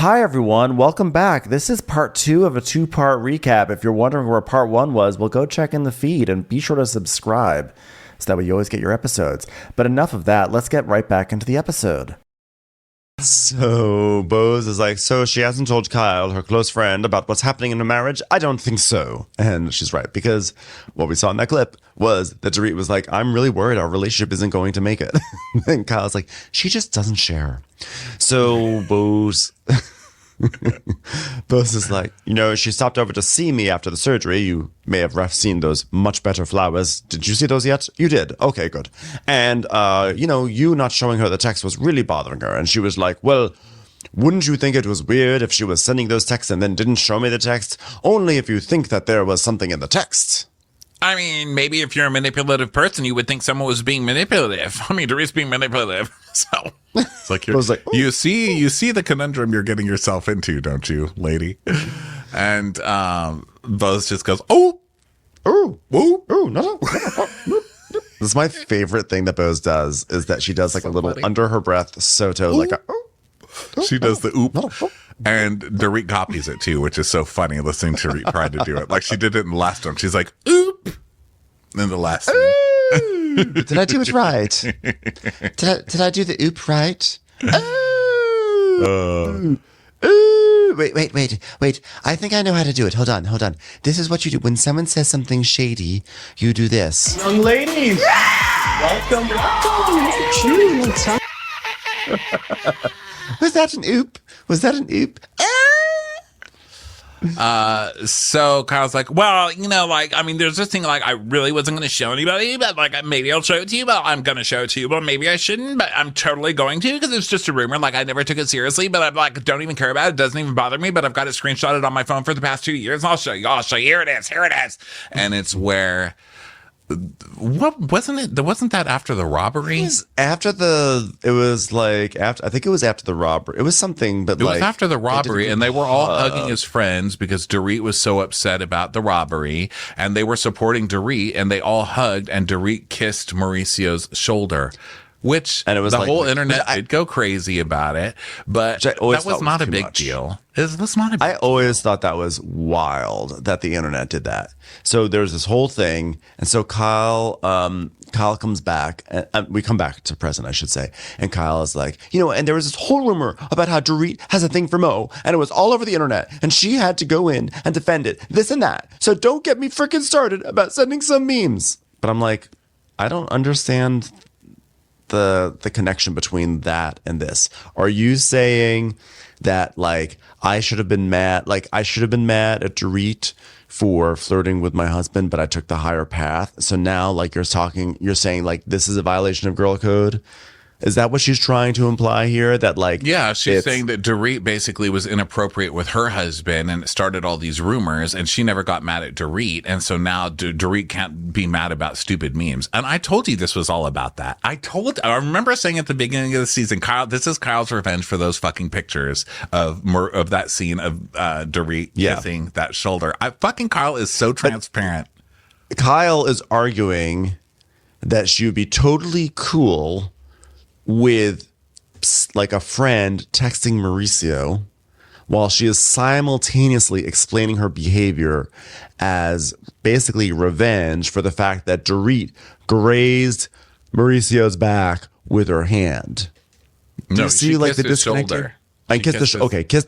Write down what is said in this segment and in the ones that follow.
Hi, everyone. Welcome back. This is part 2 of a 2-part recap. If you're wondering where part 1 was, well, go check in the feed and be sure to subscribe so that way you always get your episodes. But enough of that. Let's get right back into the episode. So Bose is like, so she hasn't told Kyle, her close friend, about what's happening in her marriage? I don't think so. And she's right, because what we saw in that clip was that Dorit was like, I'm really worried our relationship isn't going to make it. And Kyle's like, she just doesn't share. So Bose is like, she stopped over to see me after the surgery. You may have seen those much better flowers. Did you see those yet? You did. Okay, good. And, you not showing her the text was really bothering her. And she was like, well, wouldn't you think it was weird if she was sending those texts and then didn't show me the text? Only if you think that there was something in the text. I mean, maybe if you're a manipulative person, you would think someone was being manipulative. I mean, Dorit's being manipulative. So it's like, you see the conundrum you're getting yourself into, don't you, lady? And Bose just goes, no. This is my favorite thing that Bose does, is that she does like a little funny, under her breath Soto, like she does the oop. And Dorit copies it too, which is so funny listening to Dorit try to do it. Like she did it in the last one. She's like, oop. In the last scene. Did I do it right? Did I do the oop right? Wait. I think I know how to do it. Hold on. This is what you do. When someone says something shady, you do this. Young ladies, welcome. Was that an oop? So Kyle's like, well, there's this thing, like, I really wasn't going to show anybody, but like, maybe I'll show it to you, but I'm going to show it to you, but maybe I shouldn't, but I'm totally going to, because it's just a rumor. Like, I never took it seriously, but I'm like, don't even care about it. It doesn't even bother me, but I've got it screenshotted on my phone for the past 2 years. I'll show you. Here it is. And it's where, what wasn't it? Wasn't that after the robbery? I think it was after the robbery. It was something, but it was after the robbery, and they were all hugging as friends because Dorit was so upset about the robbery, and they were supporting Dorit, and they all hugged, and Dorit kissed Mauricio's shoulder. And it was the whole internet did go crazy about it, but that was not a big deal. It was not a big deal. I always thought that was wild that the internet did that. So there's this whole thing, and so Kyle comes back, and we come back to present, I should say, and Kyle is like, and there was this whole rumor about how Dorit has a thing for Mo, and it was all over the internet, and she had to go in and defend it, this and that. So don't get me freaking started about sending some memes. But I'm like, I don't understand the connection between that and this. Are you saying that like I should have been mad at Dorit for flirting with my husband, but I took the higher path? So now like you're saying like this is a violation of girl code? Is that what she's trying to imply here? That like, yeah, she's saying that Dorit basically was inappropriate with her husband, and it started all these rumors, and she never got mad at Dorit, and so now Dorit can't be mad about stupid memes. And I told you this was all about that. I remember saying at the beginning of the season, Kyle, this is Kyle's revenge for those fucking pictures of that scene of Dorit kissing that shoulder. Kyle is so transparent. But Kyle is arguing that she would be totally cool with like a friend texting Mauricio while she is simultaneously explaining her behavior as basically revenge for the fact that Dorit grazed Mauricio's back with her hand. Do you see like the disconnect here? Kissed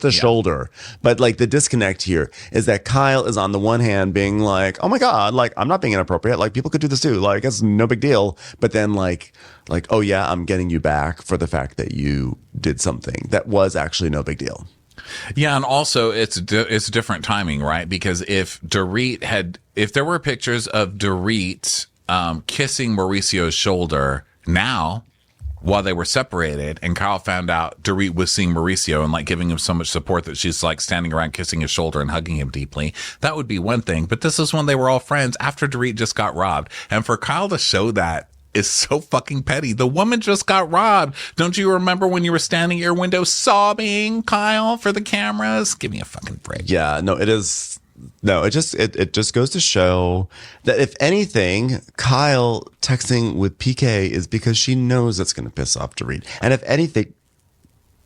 the shoulder. But like the disconnect here is that Kyle is on the one hand being like, oh my God, like I'm not being inappropriate. Like people could do this too. Like it's no big deal. But then like, oh yeah, I'm getting you back for the fact that you did something that was actually no big deal. Yeah. And also it's different timing, right? Because if there were pictures of Dorit kissing Mauricio's shoulder now, while they were separated, and Kyle found out Dorit was seeing Mauricio and like giving him so much support that she's like standing around kissing his shoulder and hugging him deeply, that would be one thing. But this is when they were all friends after Dorit just got robbed. And for Kyle to show that is so fucking petty. The woman just got robbed. Don't you remember when you were standing at your window sobbing, Kyle, for the cameras? Give me a fucking break. Yeah, no, it is. No, it just goes to show that if anything, Kyle texting with PK is because she knows it's going to piss off Dorit. And if anything,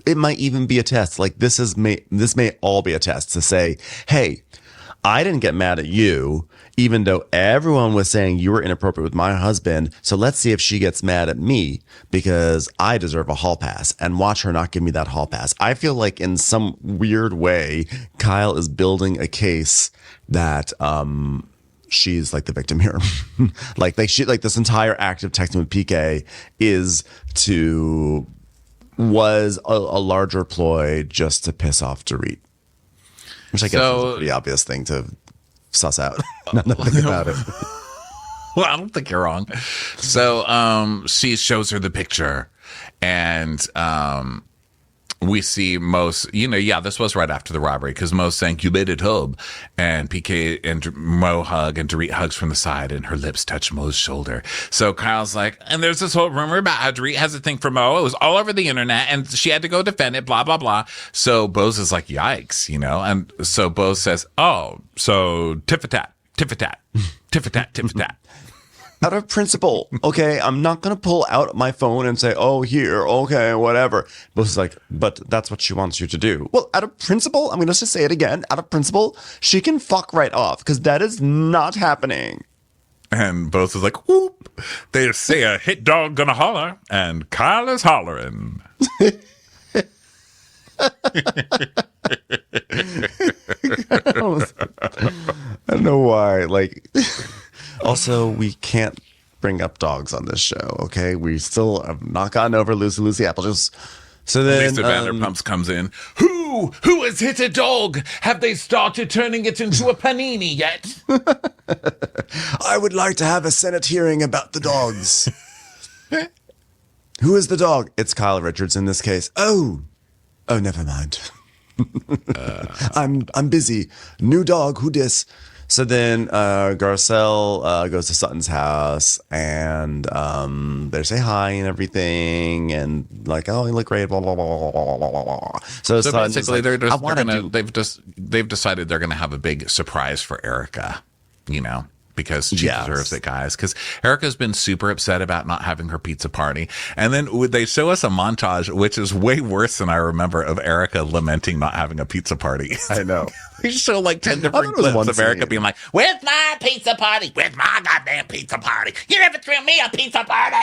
it might even be a test. Like this may all be a test to say, hey, I didn't get mad at you, even though everyone was saying you were inappropriate with my husband. So let's see if she gets mad at me because I deserve a hall pass, and watch her not give me that hall pass. I feel like in some weird way, Kyle is building a case that she's like the victim here. like this entire act of texting with PK was a larger ploy just to piss off Dorit. Which I guess is a pretty obvious thing to suss out. Not thinking about it. Well, I don't think you're wrong. So she shows her the picture, and we see Mo's, this was right after the robbery, because Mo's saying, "You made it home." And PK and Mo hug, and Dorit hugs from the side, and her lips touch Mo's shoulder. So Kyle's like, and there's this whole rumor about how Dorit has a thing for Mo. It was all over the internet, and she had to go defend it, blah, blah, blah. So Bose is like, yikes, And so Bose says, oh, so tit-for-tat, tit-for-tat, tit-for-tat, tit-for-tat. Out of principle, okay, I'm not going to pull out my phone and say, oh, here, okay, whatever. But it's like, but that's what she wants you to do. Well, out of principle, I'm going to just say it again. Out of principle, she can fuck right off, because that is not happening. And both is like, whoop. They say a hit dog gonna holler, and Kyle is hollering. I don't know why. Like, also, we can't bring up dogs on this show, okay? We still have not gotten over Lucy Apple Juice. So then Lisa Vanderpumps comes in. Who has hit a dog? Have they started turning it into a panini yet? I would like to have a Senate hearing about the dogs. Who is the dog? It's Kyle Richards in this case. Oh, never mind. I'm busy. New dog, who dis? So then Garcelle goes to Sutton's house, and they say hi and everything, and like, oh, you look great, blah blah blah blah blah blah. So basically, like, they've decided they're gonna have a big surprise for Erica, because she deserves it, guys. Because Erica's been super upset about not having her pizza party. And then they show us a montage, which is way worse than I remember, of Erica lamenting not having a pizza party. I know. They show like 10 different clips of Erica being like, where's my pizza party? Where's my goddamn pizza party? You never threw me a pizza party.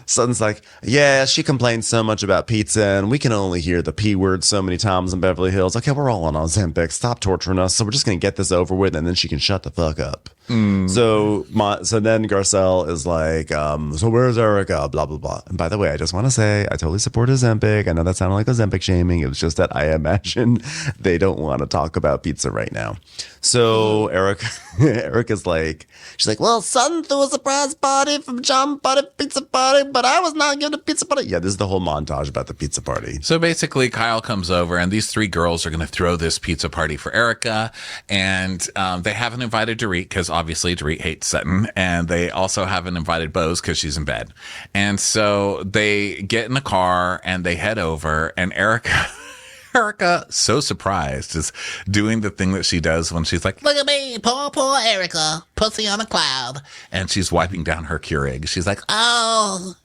Sutton's like, yeah, she complains so much about pizza, and we can only hear the P word so many times in Beverly Hills. Okay, we're all on Ozempic. Stop torturing us. So we're just going to get this over with, and then she can shut the fuck up. So then Garcelle is like, so where's Erica? Blah, blah, blah. And by the way, I just want to say, I totally support Ozempic. I know that sounded like Ozempic shaming. It was just that I imagine they don't want to talk about pizza right now. So Erica's like, she's like, well, Sutton threw a surprise party from John Party pizza party, but I was not given a pizza party. Yeah, this is the whole montage about the pizza party. So basically, Kyle comes over, and these three girls are going to throw this pizza party for Erica, and they haven't invited Dorit because obviously Dorit hates Sutton, and they also haven't invited Bose because she's in bed. And so they get in the car and they head over, and Erica, so surprised, is doing the thing that she does when she's like, look at me, poor Erica, pussy on a cloud. And she's wiping down her Keurig. She's like, oh,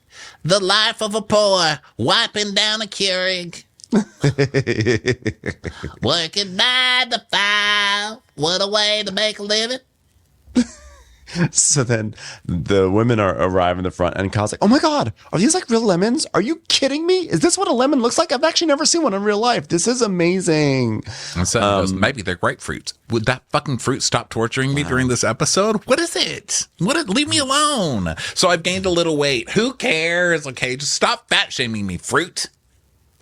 the life of a poor, wiping down a Keurig. Working 9 to 5. What a way to make a living. So then the women arrive in the front, and Kyle's like, oh my God, are these like real lemons? Are you kidding me? Is this what a lemon looks like? I've actually never seen one in real life. This is amazing. And so goes, maybe they're grapefruits. Would that fucking fruit stop torturing me during this episode? What is it? Leave me alone. So I've gained a little weight. Who cares? Okay, just stop fat shaming me, fruit.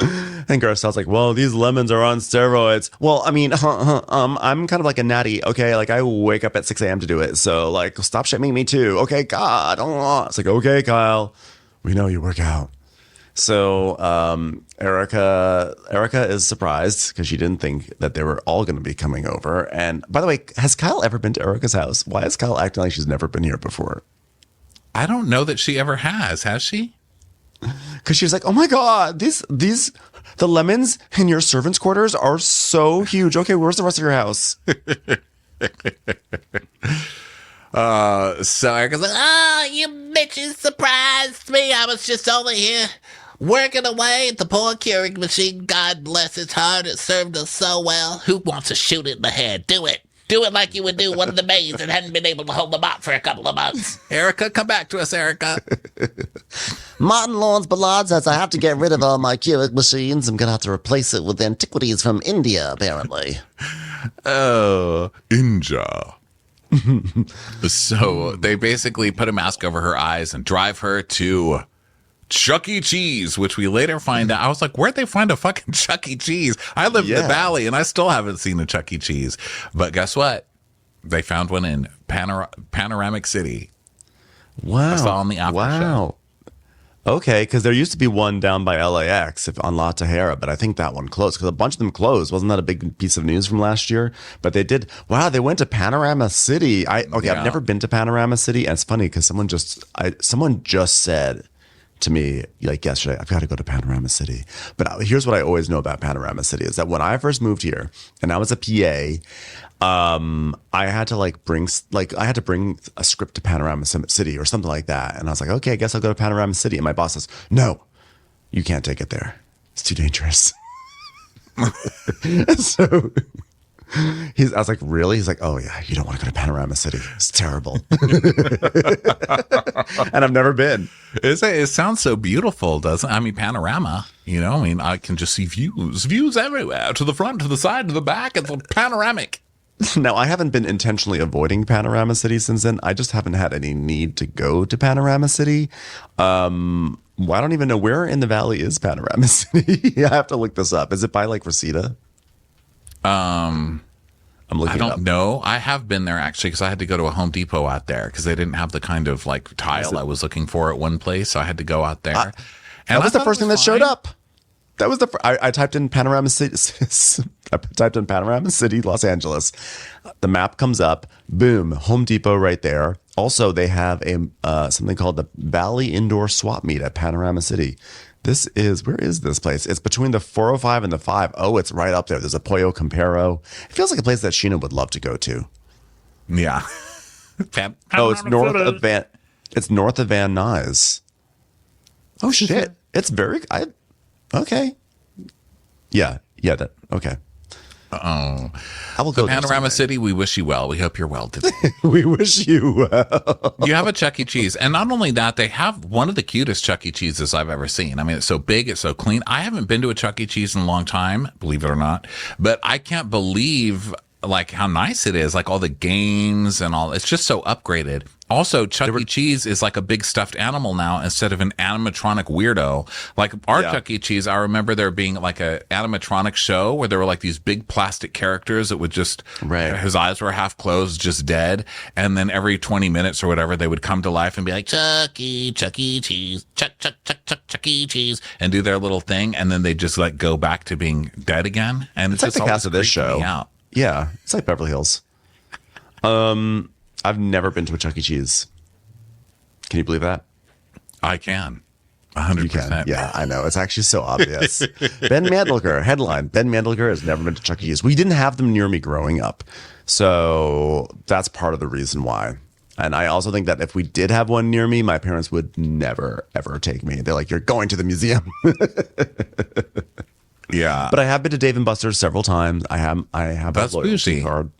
And Garcelle's like, well, these lemons are on steroids. Well, I mean, I'm kind of like a natty, okay? Like, I wake up at 6 a.m. to do it. So, like, stop shaming me too. Okay, God. It's like, okay, Kyle, we know you work out. So, Erica is surprised because she didn't think that they were all going to be coming over. And by the way, has Kyle ever been to Erica's house? Why is Kyle acting like she's never been here before? I don't know that she ever has she? Because she was like, oh my God, the lemons in your servants' quarters are so huge. Okay, where's the rest of your house? So Erica's like, oh, you bitches surprised me. I was just over here working away at the poor Keurig machine. God bless its heart. It served us so well. Who wants to shoot it in the head? Do it. Do it like you would do one of the maids that hadn't been able to hold the mop for a couple of months. Erica, come back to us, Erica. Martin Lawrence Ballard says I have to get rid of all my Keurig machines. I'm going to have to replace it with antiquities from India, apparently. Oh, Inja. So they basically put a mask over her eyes and drive her to Chuck E. Cheese, which we later find out. I was like, where'd they find a fucking Chuck E. Cheese? I live in the Valley and I still haven't seen a Chuck E. Cheese. But guess what? They found one in Panoramic City. Wow. I saw on the after show. Okay, because there used to be one down by LAX on La Tejera, but I think that one closed because a bunch of them closed. Wasn't that a big piece of news from last year? But they did. Wow, they went to Panorama City. I've never been to Panorama City, and it's funny because someone just said to me like yesterday, I've got to go to Panorama City. But here's what I always know about Panorama City is that when I first moved here and I was a PA, I had to bring a script to Panorama City or something like that. And I was like, okay, I guess I'll go to Panorama City. And my boss says, no, you can't take it there. It's too dangerous. So I was like, really? He's like, oh yeah, you don't want to go to Panorama City. It's terrible. And I've never been. It sounds so beautiful, doesn't it? I mean, panorama, I can just see views everywhere, to the front, to the side, to the back. It's panoramic. Now, I haven't been intentionally avoiding Panorama City since then. I just haven't had any need to go to Panorama City. I don't even know where in the Valley is Panorama City. I have to look this up. Is it by like Reseda? I'm looking. I don't know. I have been there actually because I had to go to a Home Depot out there because they didn't have the kind of like tile I was looking for at one place, so I had to go out there. And that was the first thing that showed up. That was I typed in Panorama City. I typed in Panorama City, Los Angeles. The map comes up. Boom, Home Depot right there. Also, they have a something called the Valley Indoor Swap Meet at Panorama City. Where is this place? It's between the 405 and the 5. Oh, it's right up there. There's a Pollo Campero. It feels like a place that Sheena would love to go to. Yeah. It's north of Van Nuys. Oh shit! It's very. Okay. Yeah. Okay. Oh, I will go. Panorama City, we wish you well. We hope you're well today. We wish you well. You have a Chuck E. Cheese. And not only that, they have one of the cutest Chuck E. Cheeses I've ever seen. I mean, it's so big, it's so clean. I haven't been to a Chuck E. Cheese in a long time, believe it or not. But I can't believe like how nice it is, like all the games and all. It's just so upgraded. Also, Chuck E. Cheese is like a big stuffed animal now instead of an animatronic weirdo. Like our Chuck E. Cheese, I remember there being like a animatronic show where there were like these big plastic characters that would just, his eyes were half closed, just dead. And then every 20 minutes or whatever, they would come to life and be like, Chuck E. Cheese, Chuck E. Cheese, and do their little thing. And then they just like go back to being dead again. And it's like the cast of this show. Yeah, it's like Beverly Hills. I've never been to a Chuck E. Cheese. Can you believe that? I can. 100%. You can. Yeah, I know. It's actually so obvious. Ben Mandliker, headline. Ben Mandliker has never been to Chuck E. Cheese. We didn't have them near me growing up. So that's part of the reason why. And I also think that if we did have one near me, my parents would never, ever take me. They're like, you're going to the museum. Yeah. But I have been to Dave & Buster's several times. I have That's a loyalty bougie. card.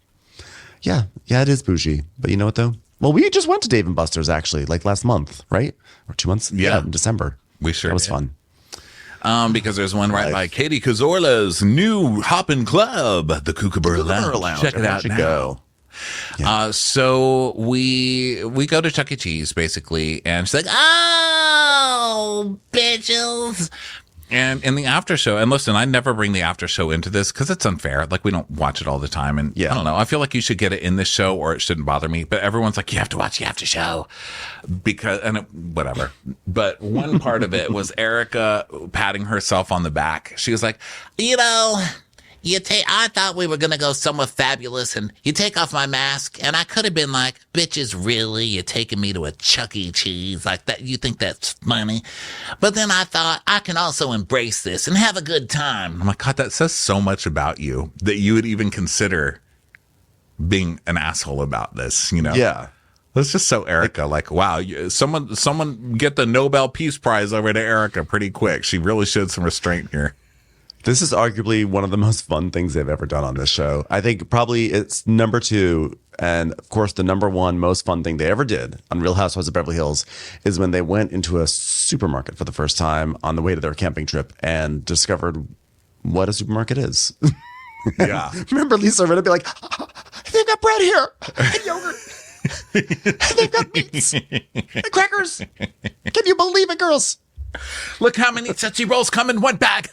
Yeah, it is bougie. But you know what though? Well, we just went to Dave & Buster's actually, like last month, right? Or 2 months? Yeah. In December. We sure That was did. fun. Because there's one right by Katie Cazorla's new hoppin' club, the Kookaburra Lounge. Check it out now. Go. Yeah. So we go to Chuck E. Cheese basically, and she's like, Oh, bitches. and in the after show, and listen, I never bring the after show into this because it's unfair. Like we don't watch it all the time, and I don't know. I feel like you should get it in this show, or it shouldn't bother me. But everyone's like, you have to watch the after show because, whatever. But one part of it was Erica patting herself on the back. She was like, I thought we were going to go somewhere fabulous, and you take off my mask, and I could have been like, bitches, really? You're taking me to a Chuck E. Cheese? Like that? You think that's funny? But then I thought, I can also embrace this and have a good time. I'm like, God, that says so much about you that you would even consider being an asshole about this, Yeah. That's just so Erica. Like, wow, someone get the Nobel Peace Prize over to Erica pretty quick. She really showed some restraint here. This is arguably one of the most fun things they've ever done on this show. I think probably it's number 2. And of course, the number 1 most fun thing they ever did on Real Housewives of Beverly Hills is when they went into a supermarket for the first time on the way to their camping trip and discovered what a supermarket is. Yeah. Remember Lisa Rinna be like, they've got bread here and yogurt. They've got meats and crackers. Can you believe it, girls? Look how many Tootsie Rolls come in one bag.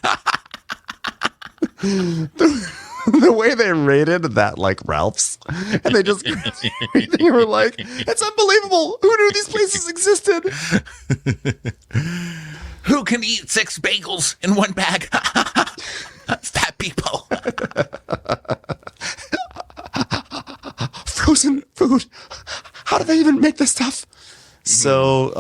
The way they rated that, like Ralph's, and they just they were like, it's unbelievable. Who knew these places existed? Who can eat 6 bagels in one bag? Fat people. Frozen food. How do they even make this stuff? So,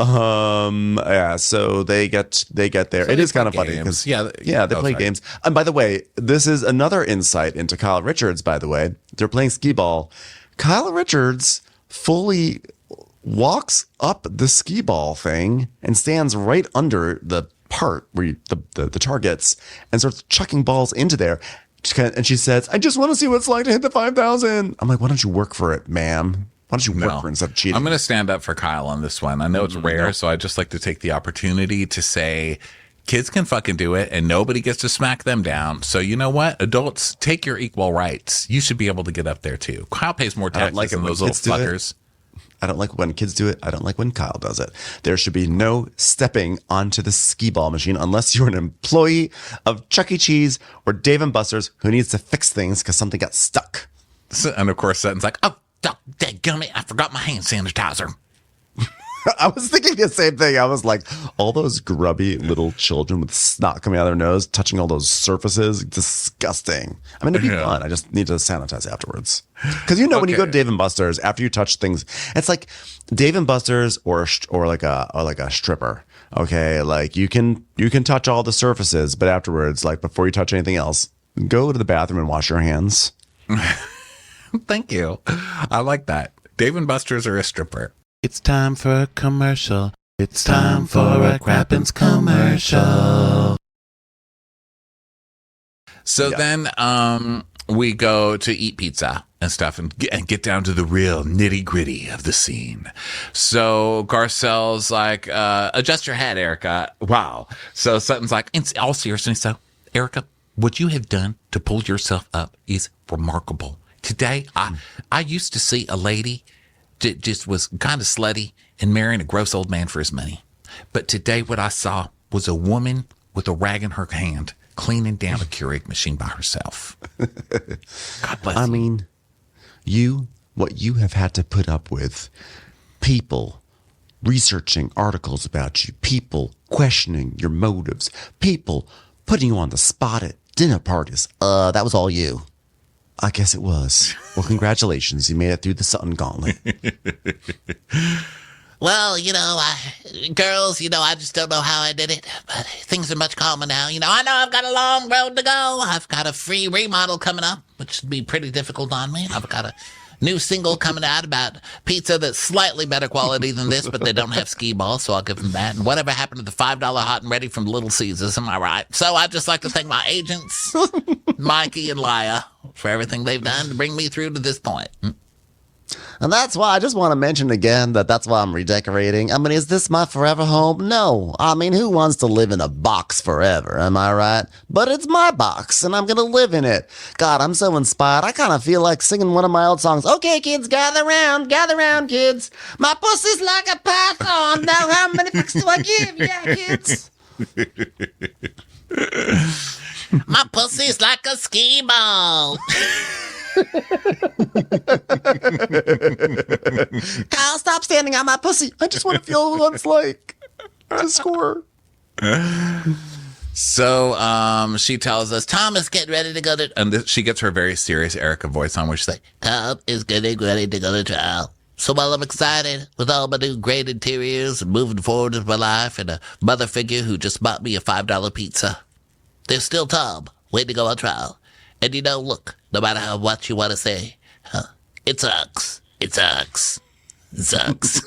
so they get there. So it they is kind of play funny games. because they play games. And by the way, this is another insight into Kyle Richards. By the way, they're playing skee ball. Kyle Richards fully walks up the skee ball thing and stands right under the part where the targets and starts chucking balls into there. And she says, "I just want to see what it's like to hit the 5,000." I'm like, "Why don't you work for it, ma'am? Why don't you work for it instead of cheating?" I'm going to stand up for Kyle on this one. I know it's rare, so I just like to take the opportunity to say kids can fucking do it and nobody gets to smack them down. So you know what? Adults, take your equal rights. You should be able to get up there too. Kyle pays more taxes than those little fuckers. I don't like when kids do it. I don't like when Kyle does it. There should be no stepping onto the skee ball machine unless you're an employee of Chuck E. Cheese or Dave & Buster's who needs to fix things because something got stuck. And of course, Sutton's like, oh, dadgummit, I forgot my hand sanitizer. I was thinking the same thing. I was like, all those grubby little children with snot coming out of their nose, touching all those surfaces, disgusting. I mean, it'd be fun. I just need to sanitize afterwards. Because when you go to Dave & Buster's, after you touch things, it's like Dave & Buster's or like a stripper. Okay, like you can touch all the surfaces, but afterwards, like before you touch anything else, go to the bathroom and wash your hands. Thank you. I like that. Dave & Buster's are a stripper. It's time for a commercial. It's time for a Crappens commercial. So then we go to eat pizza and stuff and get down to the real nitty gritty of the scene. So Garcelle's like, adjust your head, Erica. Wow. So Sutton's like, in all seriousness, so Erica, what you have done to pull yourself up is remarkable. Today, I used to see a lady that just was kind of slutty and marrying a gross old man for his money. But today what I saw was a woman with a rag in her hand cleaning down a Keurig machine by herself. God bless you. I mean, what you have had to put up with, people researching articles about you, people questioning your motives, people putting you on the spot at dinner parties. That was all you. I guess it was. Well, congratulations. You made it through the Sutton Gauntlet. Well, girls, I just don't know how I did it, but things are much calmer now. I know I've got a long road to go. I've got a free remodel coming up, which would be pretty difficult on me. I've got a new single coming out about pizza that's slightly better quality than this, but they don't have skee balls, so I'll give them that. And whatever happened to the $5 hot and ready from Little Caesars, am I right? So I'd just like to thank my agents, Mikey and Laya, for everything they've done to bring me through to this point. And that's why I just want to mention again that's why I'm redecorating. I mean, is this my forever home? No. I mean, who wants to live in a box forever? Am I right? But it's my box, and I'm going to live in it. God, I'm so inspired. I kind of feel like singing one of my old songs. Okay, kids, gather round, kids. My pussy's like a python. Now how many fucks do I give? Yeah, kids. My pussy's like a skee ball. Kyle, stop standing on my pussy. I just want to feel what it's like to score. So she tells us Tom is getting ready to go to, and she gets her very serious Erica voice on, which she's like, Tom is getting ready to go to trial. So while I'm excited with all my new great interiors and moving forward with my life and a mother figure who just bought me a $5 pizza, there's still Tom waiting to go on trial. And look, no matter how much you want to say, it sucks. It sucks. Sucks.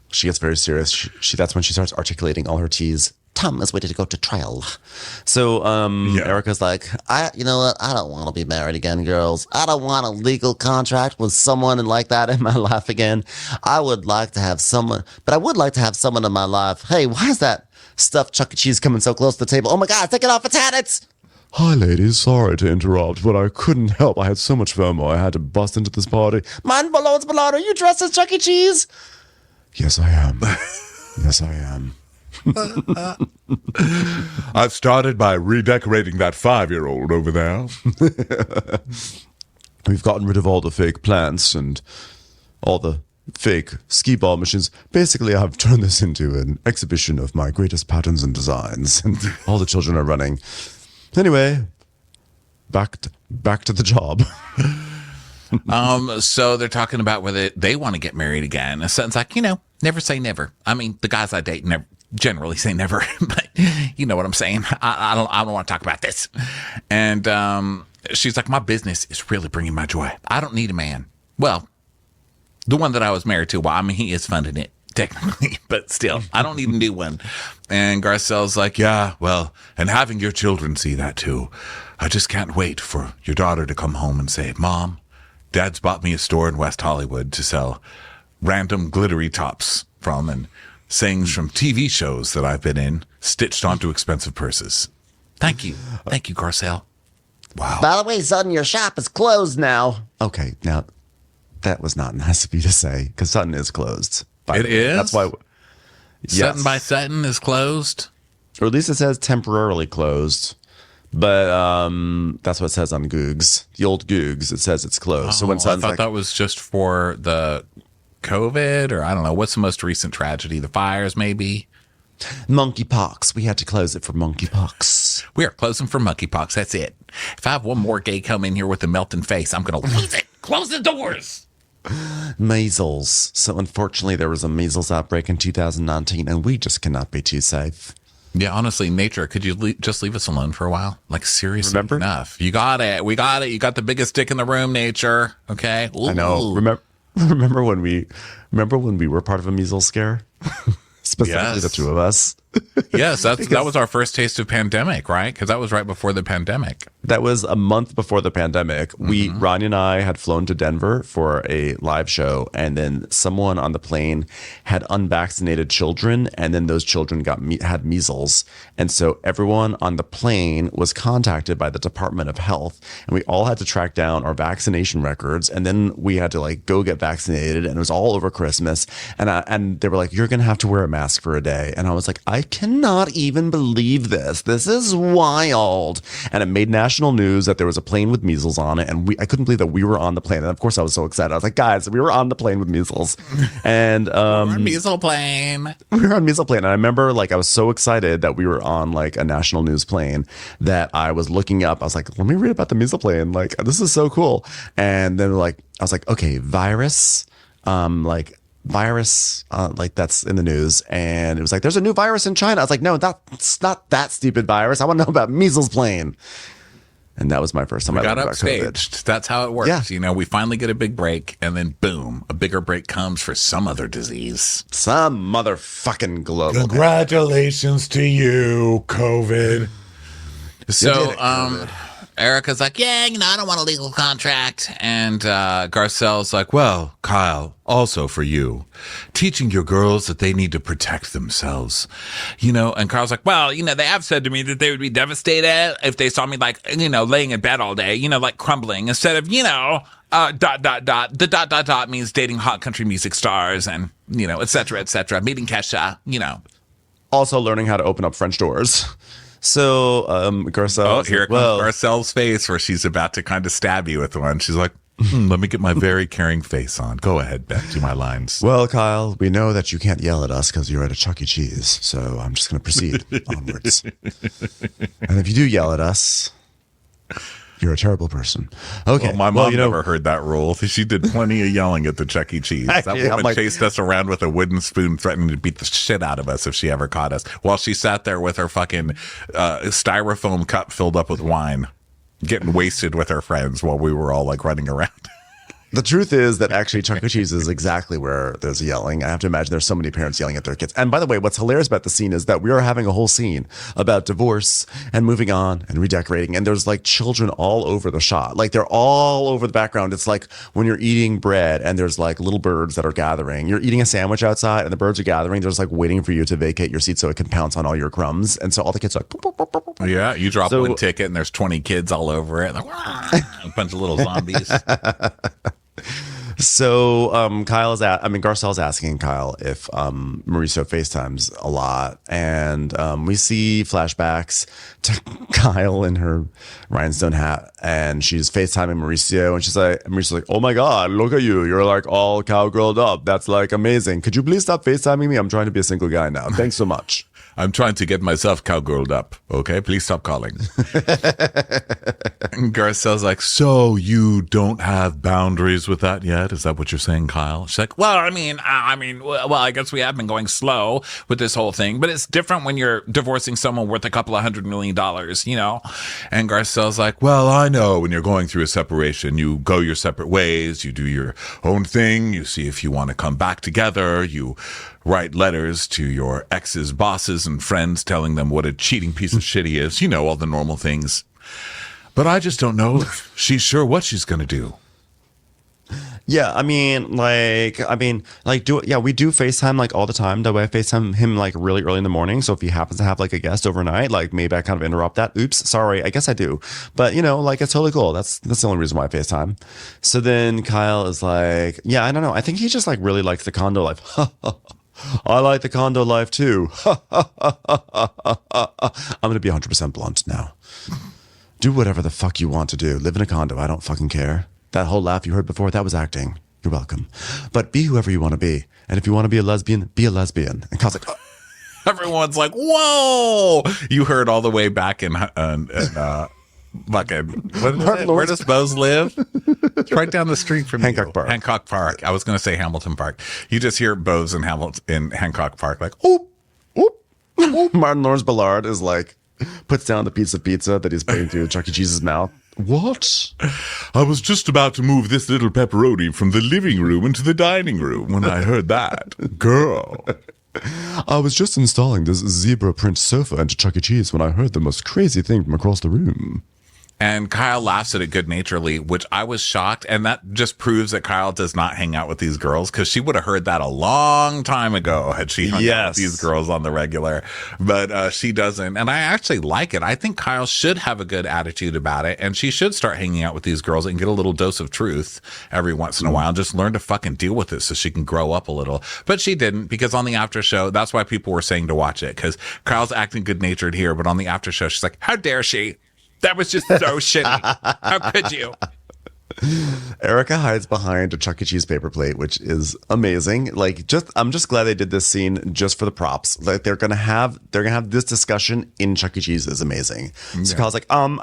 She gets very serious. She that's when she starts articulating all her T's. Tom is ready to go to trial. So Erica's like, You know what? I don't want to be married again, girls. I don't want a legal contract with someone like that in my life again. I would like to have someone in my life. Hey, why is that stuffed Chuck E. Cheese coming so close to the table? Oh my God, take it off its head. It's... hi ladies, sorry to interrupt, but I couldn't help. I had so much FOMO. I had to bust into this party. Mind blown, are you dressed as Chuck E. Cheese? Yes, I am. Yes, I am. I've started by redecorating that 5-year-old over there. We've gotten rid of all the fake plants and all the fake skee ball machines. Basically, I've turned this into an exhibition of my greatest patterns and designs, and all the children are running. Anyway, back to the job. So they're talking about whether they want to get married again. And Sutton's like, never say never. I mean, the guys I date never generally say never, but you know what I'm saying. I don't want to talk about this. And she's like, my business is really bringing my joy. I don't need a man. Well, the one that I was married to, well, I mean, he is funding it technically, but still, I don't need a new one. And Garcelle's like, yeah, well, and having your children see that too. I just can't wait for your daughter to come home and say, Mom, Dad's bought me a store in West Hollywood to sell random glittery tops from and sayings from TV shows that I've been in, stitched onto expensive purses. Thank you. Thank you, Garcelle. Wow. By the way, Sutton, your shop is closed now. Okay, now that was not nice of you to say, because Sutton is closed. It is? That's why. Sutton by Sutton is closed? Or at least it says temporarily closed. But that's what it says on Googs. The old Googs, it says it's closed. So when I thought that was just for the COVID, or I don't know. What's the most recent tragedy? The fires, maybe? Monkeypox. We had to close it for monkeypox. We are closing for monkeypox. That's it. If I have one more gay come in here with a melting face, I'm going to lose it. Close the doors. Measles. So unfortunately, there was a measles outbreak in 2019, and we just cannot be too safe. Yeah, honestly, nature, could you just leave us alone for a while? Like, seriously, Remember? enough. You got it. We got it. You got the biggest dick in the room, nature. Okay? Ooh. I know. Remember when we were part of a measles scare? Specifically, the two of us. Yes, that was our first taste of pandemic, right? Because that was right before the pandemic. That was a month before the pandemic. Ronnie and I had flown to Denver for a live show, and then someone on the plane had unvaccinated children, and then those children had measles. And so everyone on the plane was contacted by the Department of Health, and we all had to track down our vaccination records, and then we had to go get vaccinated, and it was all over Christmas. And they were like, "You're gonna have to wear a mask for a day," and I was like, I cannot even believe this. This is wild. And it made national news that there was a plane with measles on it. And I couldn't believe that we were on the plane. And of course I was so excited. I was like, guys, we were on the plane with measles. And we're on measles plane. We were on measles plane. And I remember I was so excited that we were on a national news plane that I was looking up. I was like, let me read about the measles plane. This is so cool. And then I was like, okay, virus, that's in the news, and it was like, there's a new virus in China. I was like, no, that's not that stupid virus. I want to know about measles plane. And that was my first time I got learned about COVID. upstaged. That's how it works. Yeah. We finally get a big break, and then boom, a bigger break comes for some other disease. Some motherfucking global. Congratulations to you, COVID. So, Erica's like, yeah, I don't want a legal contract. And Garcelle's like, well, Kyle, also for you, teaching your girls that they need to protect themselves. And Carl's like, well, they have said to me that they would be devastated if they saw me laying in bed all day, crumbling instead of, The ... means dating hot country music stars and, et cetera, meeting Kesha, Also learning how to open up French doors. So, Garcelle. Oh, here comes Garcelle's face where she's about to kind of stab you with one. She's like, let me get my very caring face on. Go ahead, Beck, do my lines. Well, Kyle, we know that you can't yell at us because you're at a Chuck E. Cheese. So I'm just going to proceed onwards. And if you do yell at us, you're a terrible person. Okay. Well, my mom never heard that rule. She did plenty of yelling at the Chuck E. Cheese. That woman chased us around with a wooden spoon, threatening to beat the shit out of us if she ever caught us, while she sat there with her fucking styrofoam cup filled up with wine, getting wasted with her friends while we were all running around. The truth is that actually Chuck E. Cheese is exactly where there's yelling. I have to imagine there's so many parents yelling at their kids. And by the way, what's hilarious about the scene is that we are having a whole scene about divorce and moving on and redecorating. And there's like children all over the shot. Like they're all over the background. It's like when you're eating bread and there's like little birds that are gathering. You're eating a sandwich outside and the birds are gathering. There's like waiting for you to vacate your seat so it can pounce on all your crumbs. And so all the kids are like, boop, boop, boop, boop, boop. Yeah, you drop one ticket and there's 20 kids all over it. Like, a bunch of little zombies. So Garcelle's asking Kyle if Mauricio FaceTimes a lot, and we see flashbacks to Kyle in her rhinestone hat, and she's FaceTiming Mauricio's like, "Oh my God, look at you! You're like all cowgirled up. That's like amazing. Could you please stop FaceTiming me? I'm trying to be a single guy now. Thanks so much." I'm trying to get myself cowgirled up. Okay, please stop calling. And Garcelle's like, so you don't have boundaries with that yet? Is that what you're saying, Kyle? She's like, well, I guess we have been going slow with this whole thing, but it's different when you're divorcing someone worth a couple of $100 million, you know? And Garcelle's like, well, I know when you're going through a separation, you go your separate ways, you do your own thing, you see if you want to come back together, you write letters to your ex's bosses and friends telling them what a cheating piece of shit he is. You know, all the normal things. But I just don't know if she's sure what she's going to do. Yeah, we do FaceTime like all the time. That way I FaceTime him like really early in the morning. So if he happens to have like a guest overnight, like maybe I kind of interrupt that. Oops, sorry. I guess I do. But you know, like it's totally cool. That's the only reason why I FaceTime. So then Kyle is like, yeah, I don't know. I think he just like really likes the condo life. I like the condo life too. I'm going to be 100% blunt now. Do whatever the fuck you want to do. Live in a condo. I don't fucking care. That whole laugh you heard before, that was acting. You're welcome. But be whoever you want to be. And if you want to be a lesbian, be a lesbian. And Kyle's like, oh. Everyone's like, whoa. You heard all the way back in fucking, where does Bose live? It's right down the street from Hancock Park. Hancock Park. I was going to say Hamilton Park. You just hear Bose in Hancock Park like, oop, oop, oop. Martin Lawrence Ballard is like, puts down the piece of pizza that he's putting through Chuck E. Cheese's mouth. What? I was just about to move this little pepperoni from the living room into the dining room when I heard that. Girl. I was just installing this zebra print sofa into Chuck E. Cheese when I heard the most crazy thing from across the room. And Kyle laughs at it good-naturedly, which I was shocked. And that just proves that Kyle does not hang out with these girls, because she would have heard that a long time ago had she hung out with these girls on the regular. But she doesn't. And I actually like it. I think Kyle should have a good attitude about it. And she should start hanging out with these girls and get a little dose of truth every once in a while. Just learn to fucking deal with it so she can grow up a little. But she didn't, because on the after show, that's why people were saying to watch it, because Kyle's acting good-natured here. But on the after show, she's like, how dare she? That was just so shitty. How could you? Erica hides behind a Chuck E. Cheese paper plate, which is amazing. Like, I'm just glad they did this scene just for the props. Like, they're gonna have this discussion in Chuck E. Cheese is amazing. Yeah. So Kyle's like, so I'm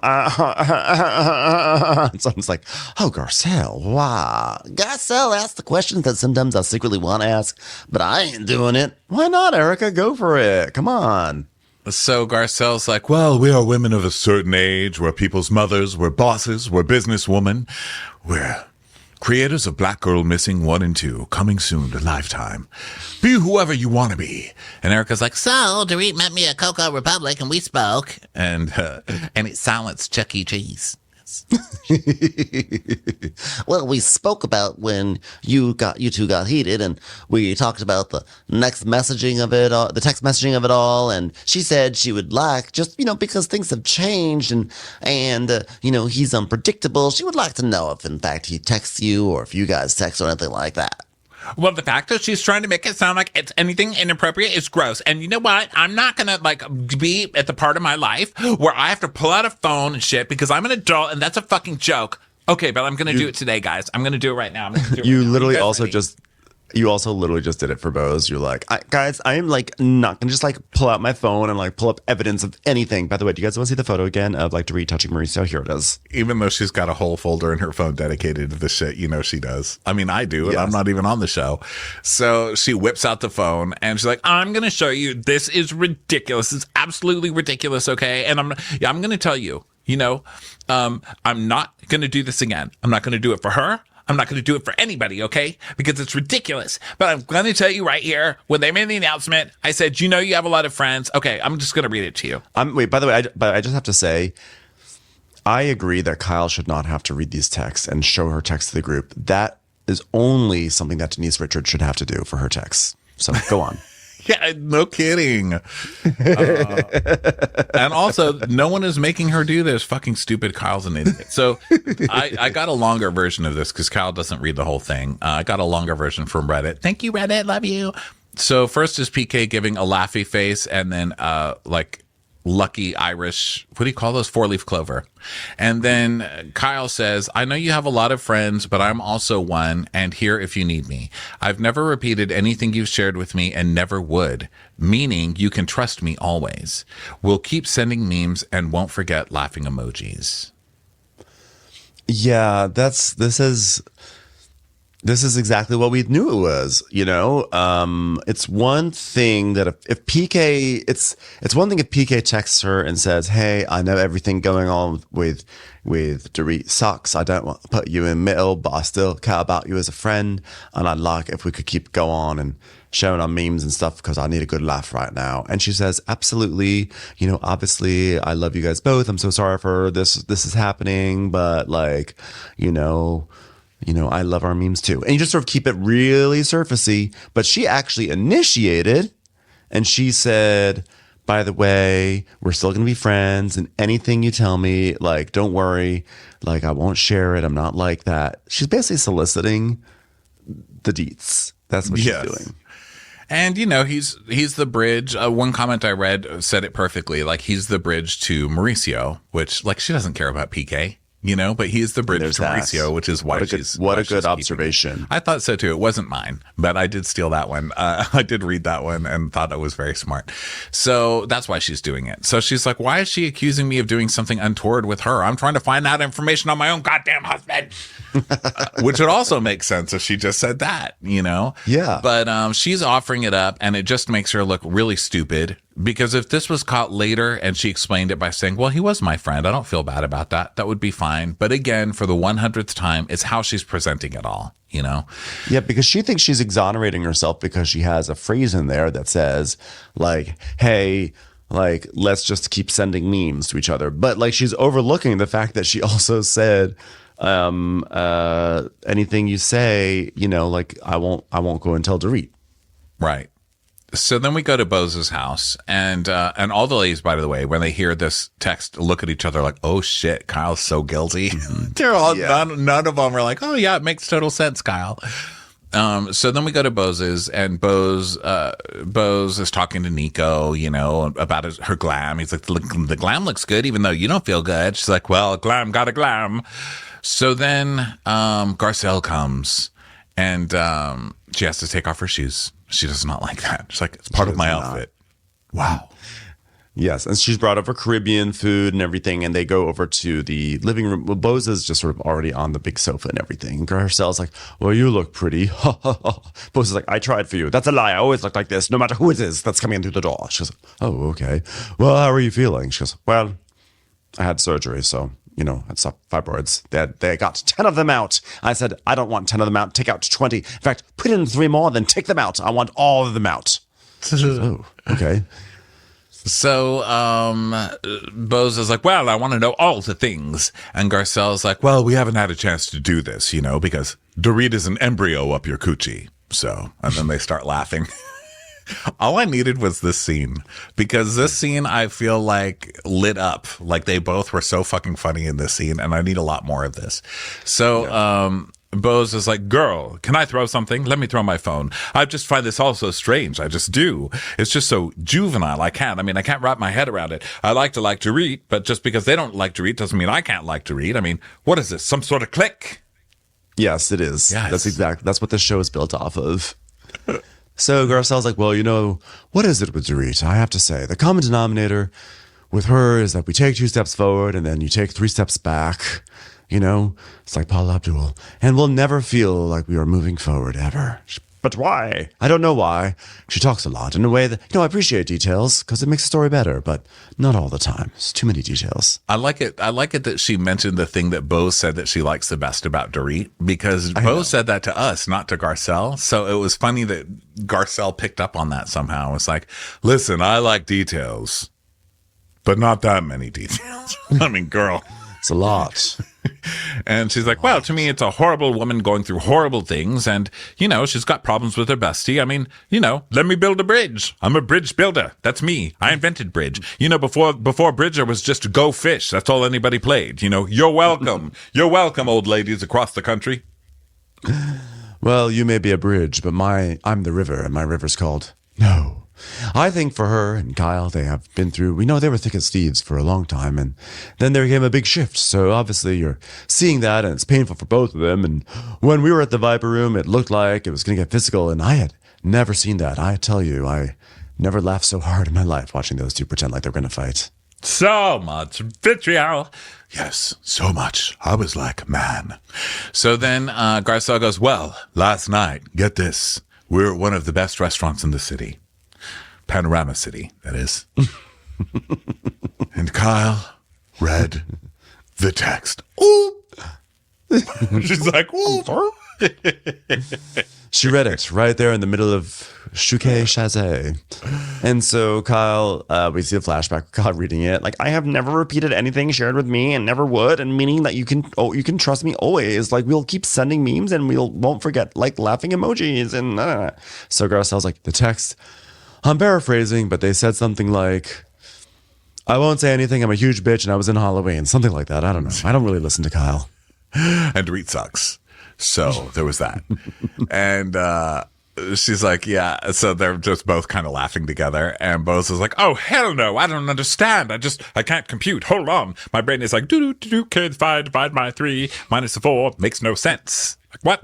just like, oh, Garcelle, wow. Garcelle asks the questions that sometimes I secretly want to ask, but I ain't doing it. Why not, Erica? Go for it. Come on. So Garcelle's like, well, we are women of a certain age. We're people's mothers. We're bosses. We're businesswomen. We're creators of Black Girl Missing 1 and 2, coming soon to Lifetime. Be whoever you want to be. And Erica's like, so Dorit met me at Cocoa Republic and we spoke. And it silenced Chuck E. Cheese. Well, we spoke about when you two got heated, and we talked about the text messaging of it all, and she said she would like, just, because things have changed and he's unpredictable, she would like to know if in fact he texts you or if you guys text or anything like that. Well, the fact that she's trying to make it sound like it's anything inappropriate is gross. And you know what? I'm not going to be at the part of my life where I have to pull out a phone and shit because I'm an adult and that's a fucking joke. Okay, but I'm going to do it today, guys. I'm going to do it right now. You also literally just did it for Bose. You're like, guys, I am like not gonna just like pull out my phone and like pull up evidence of anything. By the way, do you guys want to see the photo again of like Dorit touching Mauricio? Here it is. Even though she's got a whole folder in her phone dedicated to this shit, she does. I mean, I do, and I'm not even on the show. So she whips out the phone and she's like, I'm gonna show you. This is ridiculous. It's absolutely ridiculous. Okay, and I'm gonna tell you. I'm not going to do this again. I'm not going to do it for her. I'm not going to do it for anybody, okay? Because it's ridiculous. But I'm going to tell you right here, when they made the announcement, I said, you have a lot of friends. Okay, I'm just going to read it to you. Wait, by the way, I just have to say, I agree that Kyle should not have to read these texts and show her text to the group. That is only something that Denise Richards should have to do for her texts. So go on. Yeah, no kidding. And also, no one is making her do this. Fucking stupid Kyle's an idiot. So I got a longer version of this because Kyle doesn't read the whole thing. I got a longer version from Reddit. Thank you, Reddit. Love you. So first is PK giving a laughy face and then like lucky Irish, what do you call those? 4-leaf clover. And then Kyle says, I know you have a lot of friends, but I'm also one and here if you need me. I've never repeated anything you've shared with me and never would, meaning you can trust me always. We'll keep sending memes and won't forget laughing emojis. Yeah, this is exactly what we knew it was, it's one thing that if PK, it's one thing if PK texts her and says, hey, I know everything going on with Dorit sucks. I don't want to put you in middle, but I still care about you as a friend. And I'd like if we could keep going on and sharing our memes and stuff because I need a good laugh right now. And she says, absolutely, obviously I love you guys both. I'm so sorry for this is happening, but like, I love our memes too. And you just sort of keep it really surfacey. But she actually initiated and she said, by the way, we're still going to be friends and anything you tell me, like, don't worry, like, I won't share it. I'm not like that. She's basically soliciting the deets. That's what she's doing. And, he's the bridge. One comment I read said it perfectly. Like, he's the bridge to Mauricio, which, like, she doesn't care about PK. But he's the bridge to Mauricio, which is why she's... What a good observation. I thought so, too. It wasn't mine, but I did steal that one. I did read that one and thought it was very smart. So that's why she's doing it. So she's like, why is she accusing me of doing something untoward with her? I'm trying to find out information on my own goddamn husband. Which would also make sense if she just said that, Yeah. But she's offering it up, and it just makes her look really stupid. Because if this was caught later and she explained it by saying, well, he was my friend, I don't feel bad about that, that would be fine. But again, for the 100th time, it's how she's presenting it all, Yeah, because she thinks she's exonerating herself because she has a phrase in there that says, like, hey, like, let's just keep sending memes to each other. But, like, she's overlooking the fact that she also said, anything you say, like, I won't go and tell Dorit. Right. So then we go to Bose's house, and all the ladies, by the way, when they hear this text, look at each other like, "Oh shit, Kyle's so guilty." They're all none of them are like, "Oh yeah, it makes total sense, Kyle." So then we go to Bose's, and Bose is talking to Nico, about her glam. He's like, "The glam looks good, even though you don't feel good." She's like, "Well, glam got a glam." So then Garcelle comes, and she has to take off her shoes. She does not like that. She's like, it's part of my outfit. Wow. Yes. And she's brought over Caribbean food and everything. And they go over to the living room. Well, Bose is just sort of already on the big sofa and everything. And Garcelle's like, well, you look pretty. Bose is like, I tried for you. That's a lie. I always look like this, no matter who it is that's coming in through the door. She goes, oh, okay. Well, how are you feeling? She goes, well, I had surgery, so... had stopped fibroids. They got 10 of them out. I said, I don't want 10 of them out. Take out 20. In fact, put in 3 more, then take them out. I want all of them out. Oh, okay. So Bose is like, well, I want to know all the things. And Garcelle's like, well, we haven't had a chance to do this, because Dorit is an embryo up your coochie. So, and then they start laughing. All I needed was this scene, because this scene I feel like lit up. Like they both were so fucking funny in this scene, and I need a lot more of this. So Bose is like, girl, can I throw something? Let me throw my phone. I just find this all so strange. I just do. It's just so juvenile. I can't wrap my head around it. I like to read, but just because they don't like to read doesn't mean I can't like to read. I mean, what is this? Some sort of clique? Yes, it is. Yes. That's what this show is built off of. So Garcelle's like, well, what is it with Dorit? I have to say, the common denominator with her is that we take 2 steps forward and then you take 3 steps back. It's like Paula Abdul. And we'll never feel like we are moving forward, ever. But why? I don't know why. She talks a lot in a way that, I appreciate details because it makes the story better, but not all the time. It's too many details. I like it that she mentioned the thing that Bo said that she likes the best about Dorit, because Bo said that to us, not to Garcelle. So it was funny that Garcelle picked up on that somehow. It's like, listen, I like details, but not that many details. I mean, girl. It's a lot. And she's like, well, to me, it's a horrible woman going through horrible things. And, she's got problems with her bestie. I mean, let me build a bridge. I'm a bridge builder. That's me. I invented bridge. Before bridge, there was just go fish. That's all anybody played. You're welcome. You're welcome, old ladies across the country. Well, you may be a bridge, but I'm the river, and my river's called No. I think for her and Kyle, they have been through, they were thick as thieves for a long time, and then there came a big shift. So obviously you're seeing that, and it's painful for both of them. And when we were at the Viper Room, it looked like it was going to get physical, and I had never seen that. I tell you, I never laughed so hard in my life watching those two pretend like they were going to fight. So much vitriol. Yes, so much. I was like, man. So then Garcelle goes, well, last night, get this, we're at one of the best restaurants in the city. Panorama City, that is. And Kyle read the text. Ooh. She's like, ooh. She read it right there in the middle of Chouquet Chazé. And so Kyle, we see a flashback of Kyle reading it. Like, I have never repeated anything shared with me and never would. And meaning that you can trust me always. Like, we'll keep sending memes and won't forget, like, laughing emojis. And So Garcelle's like, the text, I'm paraphrasing, but they said something like, I won't say anything. I'm a huge bitch and I was in Halloween. Something like that. I don't know. I don't really listen to Kyle. And Dorit sucks. So there was that. And she's like, yeah. So they're just both kind of laughing together. And Bose is like, oh, hell no. I don't understand. I can't compute. Hold on. My brain is like, do, kids, 5 divided by 3 minus 4 makes no sense. Like, what?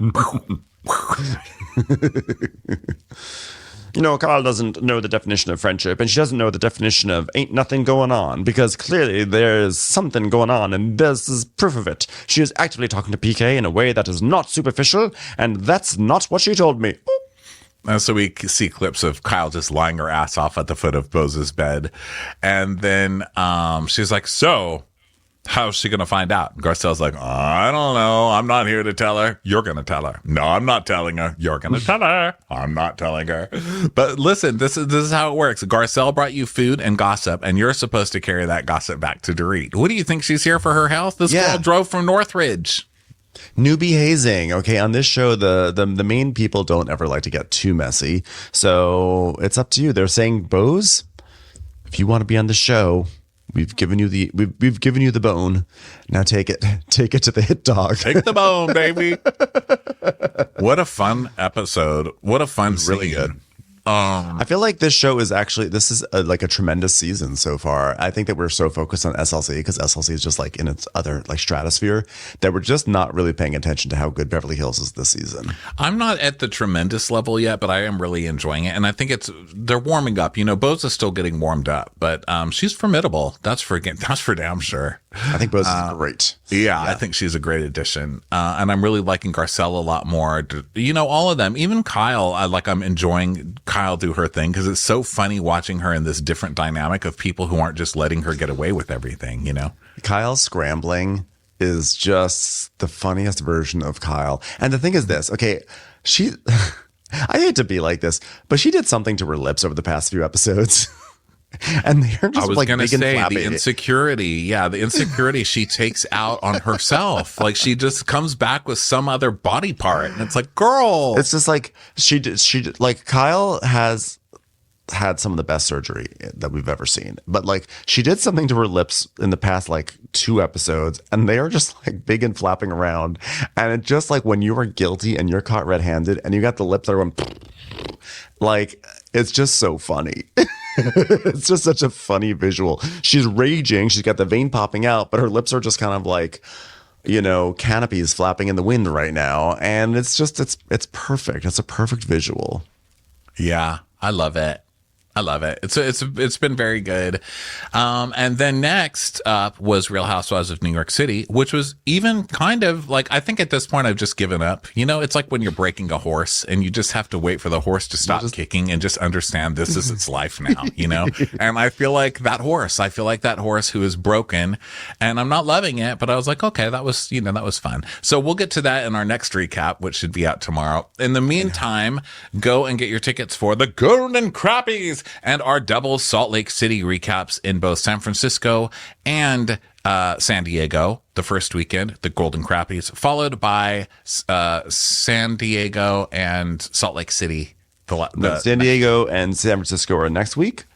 Kyle doesn't know the definition of friendship, and she doesn't know the definition of ain't nothing going on, because clearly there's something going on, and this is proof of it. She is actively talking to PK in a way that is not superficial, and that's not what she told me. And so we see clips of Kyle just lying her ass off at the foot of Bose's bed. And then she's like, so how's she going to find out? Garcelle's like, I don't know. I'm not here to tell her. You're going to tell her. No, I'm not telling her. You're going to tell her. I'm not telling her. But listen, this is how it works. Garcelle brought you food and gossip, and you're supposed to carry that gossip back to Dorit. What do you think? She's here for her health? This girl drove from Northridge. Newbie hazing. Okay, on this show, the main people don't ever like to get too messy. So it's up to you. They're saying, Bose, if you want to be on the show, we've given you the bone. Now take it to the hit dog. Take the bone, baby. What a fun episode. What a fun scene. Really good. I feel like this show is actually, this is like a tremendous season so far. I think that we're so focused on SLC because SLC is just like in its other like stratosphere that we're just not really paying attention to how good Beverly Hills is this season. I'm not at the tremendous level yet, but I am really enjoying it. And I think they're warming up. Bose is still getting warmed up, but she's formidable. That's for damn sure. I think Bose is great. Yeah, I think she's a great addition. And I'm really liking Garcelle a lot more. All of them, even Kyle, I'm enjoying Kyle do her thing because it's so funny watching her in this different dynamic of people who aren't just letting her get away with everything, Kyle scrambling is just the funniest version of Kyle. And the thing is this, okay, I hate to be like this, but she did something to her lips over the past few episodes. And they're just like big and flappy. The insecurity she takes out on herself. Like she just comes back with some other body part, and it's like, girl. It's just like she like Kyle has had some of the best surgery that we've ever seen, but like she did something to her lips in the past like 2 episodes, and they are just like big and flapping around, and it's just like when you are guilty and you're caught red-handed and you got the lips that are going, like it's just so funny. It's just such a funny visual. She's raging. She's got the vein popping out, but her lips are just kind of like, canopies flapping in the wind right now. And it's just, it's perfect. It's a perfect visual. Yeah, I love it. I love it. It's been very good. And then next up was Real Housewives of New York City, which was even kind of like, I think at this point I've just given up. You know, it's like when you're breaking a horse and you just have to wait for the horse to stop kicking and just understand this is its life now, you know? And I feel like that horse. I feel like that horse who is broken, and I'm not loving it, but I was like, okay, that was fun. So we'll get to that in our next recap, which should be out tomorrow. In the meantime, go and get your tickets for the Golden Crappies and our double Salt Lake City recaps in both San Francisco and San Diego, the first weekend, the Golden Crappies, followed by San Diego and Salt Lake City. San Diego and San Francisco are next week.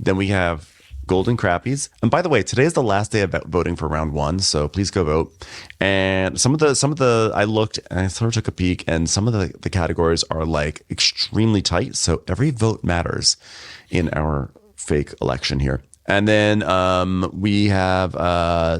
Then we have Golden Crappies. And by the way, today is the last day of voting for round 1, so please go vote. And some of the I looked and I sort of took a peek, and some of the categories are like extremely tight. So every vote matters in our fake election here. And then we have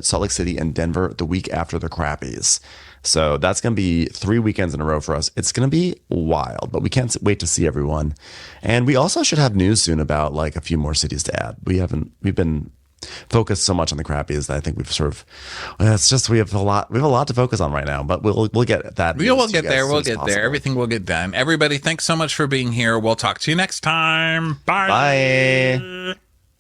Salt Lake City and Denver the week after the Crappies. So that's going to be 3 weekends in a row for us. It's going to be wild, but we can't wait to see everyone. And we also should have news soon about like a few more cities to add. We've been focused so much on the Crappies that I think we've sort of, it's just, we have a lot to focus on right now, but we'll get that. We'll get there. We'll get there. Everything will get done. Everybody, thanks so much for being here. We'll talk to you next time. Bye. Bye.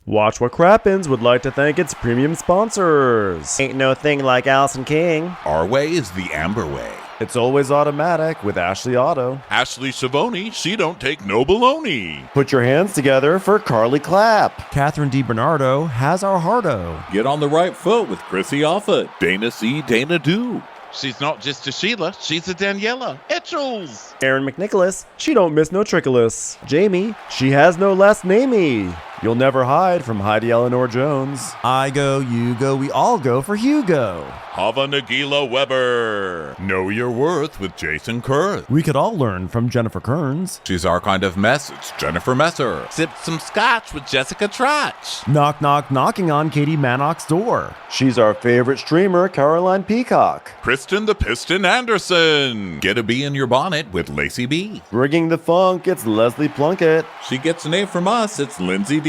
Watch What Crappens would like to thank its premium sponsors. Ain't no thing like Allison King. Our way is the Amber way. It's always automatic with Ashley Auto. Ashley Savoni, she don't take no baloney. Put your hands together for Carly Clapp. Catherine DiBernardo has our hardo. Get on the right foot with Chrissy Offutt. Dana C. Dana Do. She's not just a Sheila, she's a Daniela. Etchels! Erin McNicholas, she don't miss no trickolas. Jamie, she has no last namey. You'll never hide from Heidi Eleanor Jones. I go, you go, we all go for Hugo. Hava Nagila Weber. Know your worth with Jason Kurth. We could all learn from Jennifer Kearns. She's our kind of mess. It's Jennifer Messer. Sip some scotch with Jessica Trotch. Knock, knock, knocking on Katie Mannock's door. She's our favorite streamer, Caroline Peacock. Kristen the Piston Anderson. Get a bee in your bonnet with Lacey B. Bringing the funk, it's Leslie Plunkett. She gets an A from us. It's Lindsay D.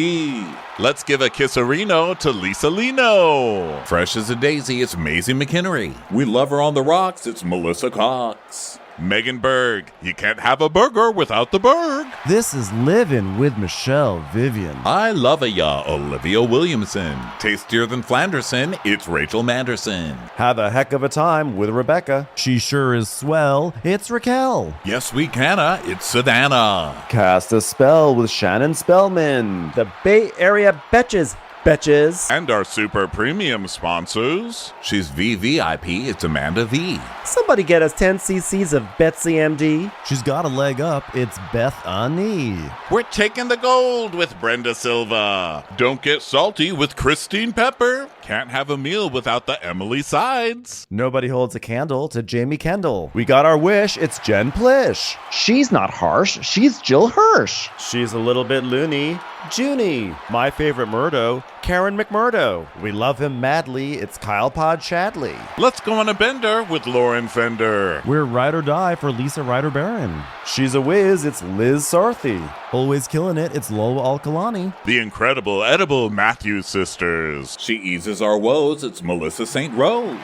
Let's give a kisserino to Lisa Lino. Fresh as a daisy, it's Maisie McHenry. We love her on the rocks, it's Melissa Cox. Megan Berg, you can't have a burger without the Berg. This is Livin' with Michelle Vivian. I love ya, Olivia Williamson. Tastier than Flanderson, it's Rachel Manderson. Have a heck of a time with Rebecca. She sure is swell. It's Raquel. Yes, we canna, it's Savannah. Cast a spell with Shannon Spellman. The Bay Area Betches. Betches. And our super premium sponsors. She's VVIP, it's Amanda V. Somebody get us 10 cc's of Betsy MD. She's got a leg up. It's Beth Ani. We're taking the gold with Brenda Silva. Don't get salty with Christine Pepper. Can't have a meal without the Emily Sides. Nobody holds a candle to Jamie Kendall. We got our wish, it's Jen Plish. She's not harsh. She's Jill Hirsch. She's a little bit loony. Junie. My favorite Murdo, Karen McMurdo. We love him madly, it's Kyle Pod Shadley. Let's go on a bender with Lauren Fender. We're ride or die for Lisa Ryder Barron. She's a whiz, it's Liz Sarthy. Always killing it, it's Lola Alkalani. The incredible edible Matthews sisters. She eases our woes, it's Melissa St. Rose.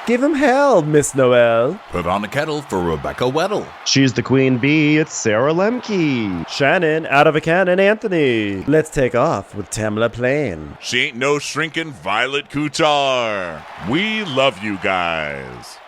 Give him hell, Miss Noel. Put on a kettle for Rebecca Weddle. She's the queen bee, it's Sarah Lemke. Shannon, out of a cannon, Anthony. Let's take off with Tamla Plain. She ain't no shrinking Violet Kuchar. We love you guys.